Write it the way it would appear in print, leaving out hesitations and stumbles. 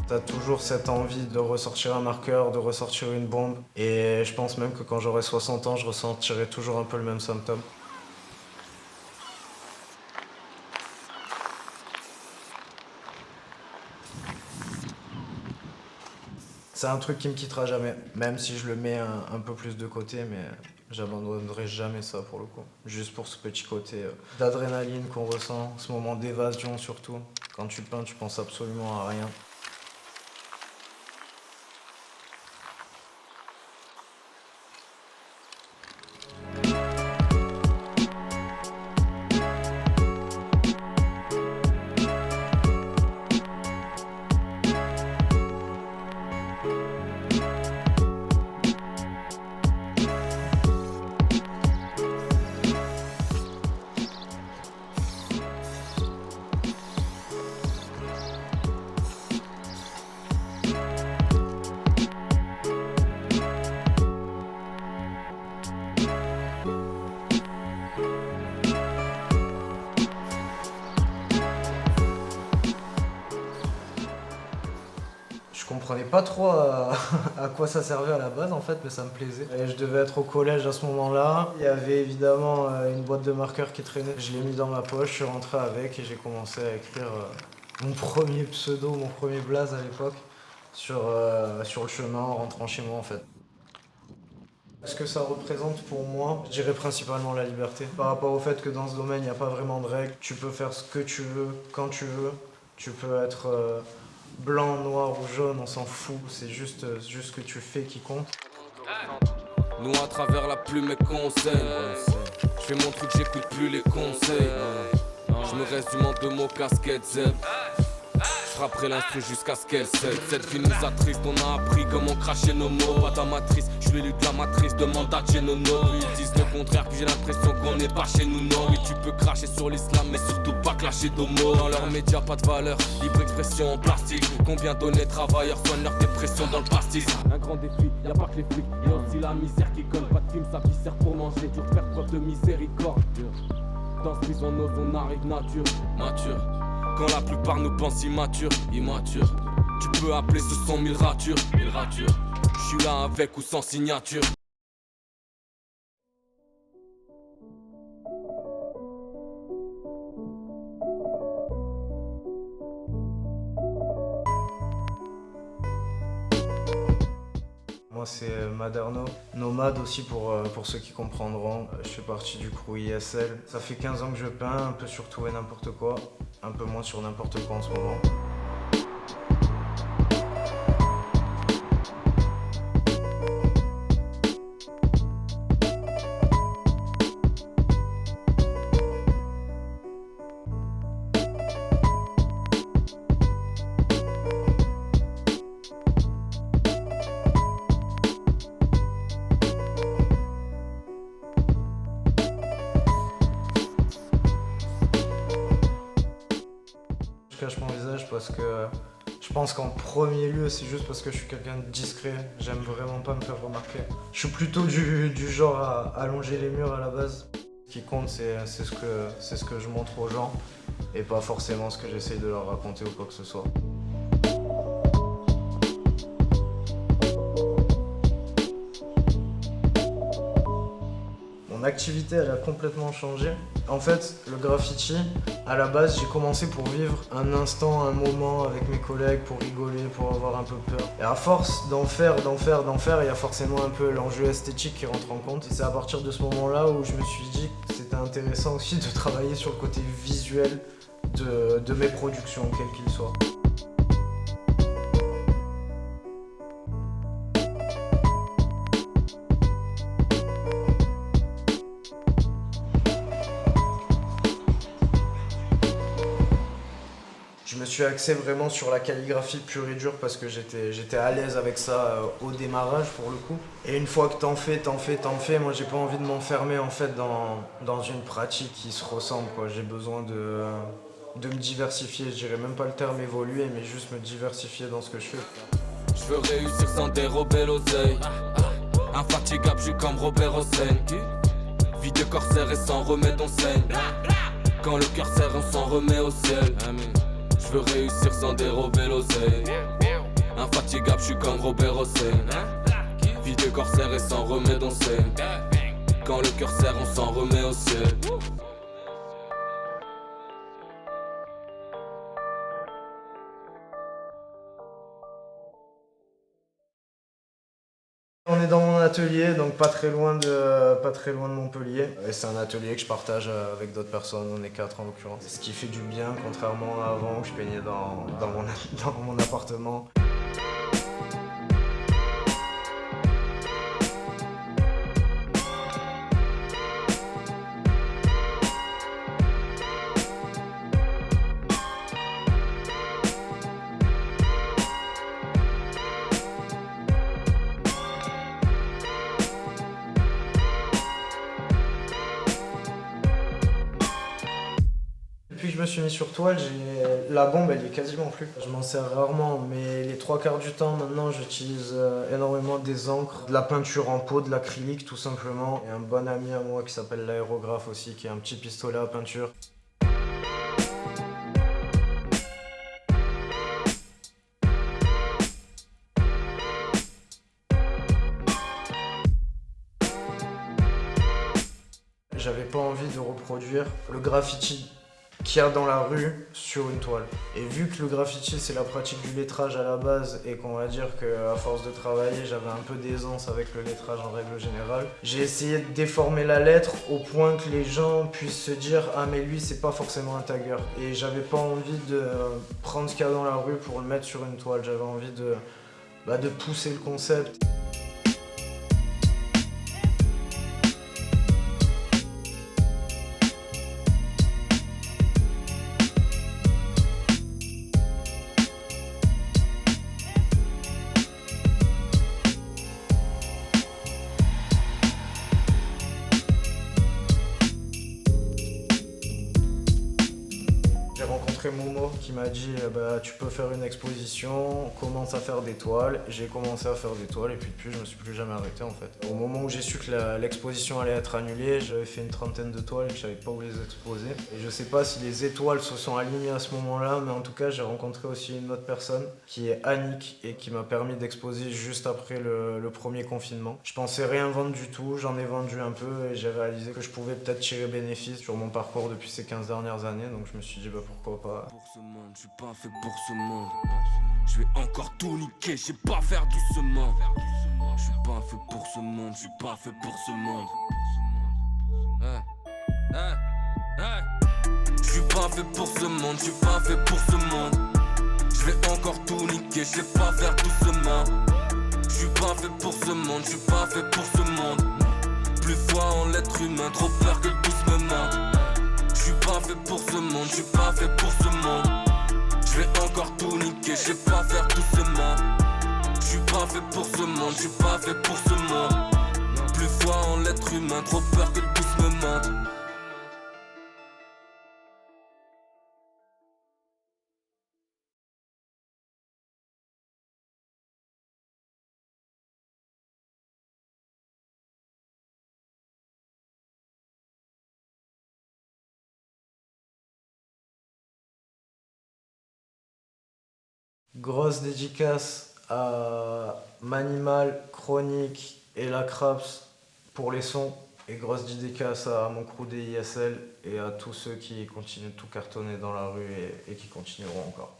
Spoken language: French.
T'as toujours cette envie de ressortir un marqueur, de ressortir une bombe. Et je pense même que quand j'aurai 60 ans, je ressentirai toujours un peu le même symptôme. C'est un truc qui me quittera jamais. Même si je le mets un peu plus de côté, mais j'abandonnerai jamais ça pour le coup. Juste pour ce petit côté d'adrénaline qu'on ressent, ce moment d'évasion surtout. Quand tu peins, tu penses absolument à rien. Je comprenais pas trop à quoi ça servait à la base en fait, mais ça me plaisait. Et je devais être au collège à ce moment-là. Il y avait évidemment une boîte de marqueurs qui traînait. Je l'ai mis dans ma poche, je suis rentré avec et j'ai commencé à écrire mon premier pseudo, mon premier blaze à l'époque sur le chemin en rentrant chez moi en fait. Ce que ça représente pour moi, je dirais principalement la liberté. Par rapport au fait que dans ce domaine, il n'y a pas vraiment de règles. Tu peux faire ce que tu veux, quand tu veux. Tu peux être blanc, noir ou jaune, on s'en fout. C'est juste ce que tu fais qui compte. Nous à travers la plume et conseils. Je fais mon truc, j'écoute plus les conseils. Je me résume en 2 mots, casquette Z. Je frapperai l'instru jusqu'à ce qu'elle cède. Cette vie nous attriste, on a appris comment cracher nos mots. Pas ta matrice, je suis l'élu de la matrice, demande à Genono. Ils disent le contraire, puis j'ai l'impression qu'on n'est pas chez nous, non. Oui, tu peux cracher sur l'islam, mais surtout pas clasher d'homo. Dans leurs médias, pas de valeur, libre expression en plastique. Combien d'honnêtes travailleurs soignent leur dépression dans le pastis. Un grand défi, y'a pas que les flics, y'a aussi la misère qui colle. Pas de film, ça sert pour manger, dur faire preuve de miséricorde. Dans ce bison, on arrive nature. Quand la plupart nous pensent immatures. Tu peux appeler ce son 1000 ratures. Je suis là avec ou sans signature. Moi c'est Maderno, nomade aussi pour ceux qui comprendront. Je fais partie du crew ISL. Ça fait 15 ans que je peins, un peu sur tout et n'importe quoi. Un peu moins sur n'importe quoi en ce moment. Je cache mon visage parce que je pense qu'en premier lieu c'est juste parce que je suis quelqu'un de discret. J'aime vraiment pas me faire remarquer. Je suis plutôt du genre à allonger les murs à la base. Ce qui compte c'est ce que je montre aux gens et pas forcément ce que j'essaye de leur raconter ou quoi que ce soit. Mon activité elle a complètement changé. En fait, le graffiti, à la base, j'ai commencé pour vivre un instant, un moment avec mes collègues, pour rigoler, pour avoir un peu peur. Et à force d'en faire, il y a forcément un peu l'enjeu esthétique qui rentre en compte. Et c'est à partir de ce moment-là où je me suis dit que c'était intéressant aussi de travailler sur le côté visuel de mes productions, quels qu'ils soient. Je me suis axé vraiment sur la calligraphie pure et dure parce que j'étais à l'aise avec ça au démarrage pour le coup. Et une fois que t'en fais, moi j'ai pas envie de m'enfermer en fait dans une pratique qui se ressemble quoi. J'ai besoin de me diversifier, je dirais même pas le terme évoluer, mais juste me diversifier dans ce que je fais. Je veux réussir sans dérober l'oseille. Infatigable, je suis comme Robert Hossein. Vie de corsaire et sans remède on saigne. Quand le cœur serre on s'en remet au ciel. Je veux réussir sans dérober l'oseille. Infatigable, je suis comme Robert Hossein. Vie de corsaire et s'en remet dans scène. Quand le cœur serre, on s'en remet au ciel. On est dans mon atelier, donc pas très loin de Montpellier. Et c'est un atelier que je partage avec d'autres personnes, on est 4 en l'occurrence. Ce qui fait du bien, contrairement à avant où je peignais dans mon appartement. Depuis que je me suis mis sur toile, la bombe elle y est quasiment plus. Je m'en sers rarement, mais les 3/4 du temps maintenant j'utilise énormément des encres, de la peinture en pot, de l'acrylique tout simplement. Et un bon ami à moi qui s'appelle l'aérographe aussi, qui est un petit pistolet à peinture. J'avais pas envie de reproduire le graffiti qu'il y a dans la rue sur une toile. Et vu que le graffiti c'est la pratique du lettrage à la base et qu'on va dire qu'à force de travailler j'avais un peu d'aisance avec le lettrage en règle générale, j'ai essayé de déformer la lettre au point que les gens puissent se dire ah mais lui c'est pas forcément un tagger. Et j'avais pas envie de prendre ce qu'il y a dans la rue pour le mettre sur une toile, j'avais envie de pousser le concept. J'ai rencontré Momo qui m'a dit bah, tu peux faire une exposition, commence à faire des toiles. J'ai commencé à faire des toiles et puis depuis je me suis plus jamais arrêté en fait. Au moment où j'ai su que l'exposition allait être annulée, j'avais fait une 30aine de toiles et que je savais pas où les exposer. Et je sais pas si les étoiles se sont alignées à ce moment-là, mais en tout cas j'ai rencontré aussi une autre personne qui est Annick et qui m'a permis d'exposer juste après le premier confinement. Je pensais rien vendre du tout, j'en ai vendu un peu et j'ai réalisé que je pouvais peut-être tirer bénéfice sur mon parcours depuis ces 15 dernières années, donc je me suis dit bah pourquoi pas. Pour ce monde, je suis pas fait pour ce monde. Je vais encore tout niquer, je sais pas faire doucement. Je suis pas fait pour ce monde, je suis pas fait pour ce monde. Je suis pas fait pour ce monde, je suis pas fait pour ce monde. Je vais encore tout niquer, je sais pas faire doucement. Je suis pas fait pour ce monde, je suis pas fait pour ce monde. Plus foi en l'être humain, trop peur que tous me mentent. Je suis pas fait pour ce monde, je suis pas fait pour ce monde. Je vais encore tout niquer, je sais pas faire doucement. Je suis pas fait pour ce monde, je suis pas fait pour ce monde. Plus foi en l'être humain, trop peur que tous me mentent. Grosse dédicace à Manimal, Chronique et la Craps pour les sons. Et grosse dédicace à mon crew des ISL et à tous ceux qui continuent de tout cartonner dans la rue et qui continueront encore.